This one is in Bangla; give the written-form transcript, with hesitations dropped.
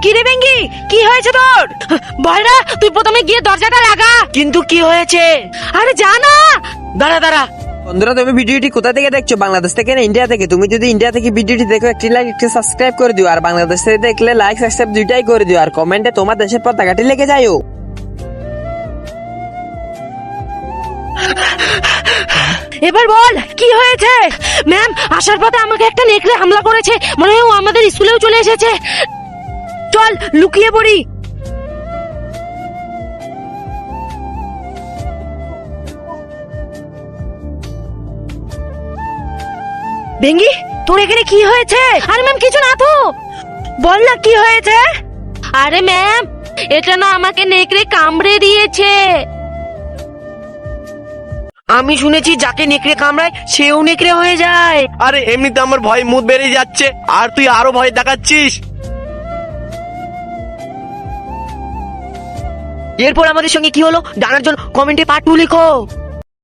কি রে বেঙ্গি, কি হয়েছে তোর? বল না, তুই প্রথমে গিয়ে দরজাটা লাগা। কিন্তু কি হয়েছে? আরে জানা। দাঁড়া দাঁড়া। বন্ধুরা, তুমি ভিডিওটি কোথা থেকে দেখছো? বাংলাদেশ থেকে না ইন্ডিয়া থেকে? তুমি যদি ইন্ডিয়া থেকে ভিডিওটি দেখো, একটি লাইক একটি সাবস্ক্রাইব করে দিও। আর বাংলাদেশ থেকে দেখলে লাইক সাবস্ক্রাইব দুইটাই করে দিও। আর কমেন্টে তোমার দেশের পতাকাটি লিখে যাও। এবার বল কি হয়েছে? ম্যাম, আসার পথে আমাকে একটা নেকড়ে হামলা করেছে, মনে হয় ও আমাদের স্কুলেও চলে এসেছে। চল লুকিয়ে পড়ি। ভেঙ্গি, তোর এখানে কি হয়েছে? আরে ম্যাম কিছু না তো, বল না কি হয়েছে? আরে ম্যাম, এটা না আমাকে নেকড়ে কামড়ে দিয়েছে। আমি শুনেছি যাকে নেকড়ে কামড়ায় সেও নেকড়ে হয়ে যায়। আরে এমনিতে আমার ভয় মুখ বেরিয়ে যাচ্ছে, আর তুই আরো ভয় দেখাচ্ছিস। এরপর আমাদের সঙ্গে কি হলো জানার জন্য কমেন্টে পার্ট 2 লিখো।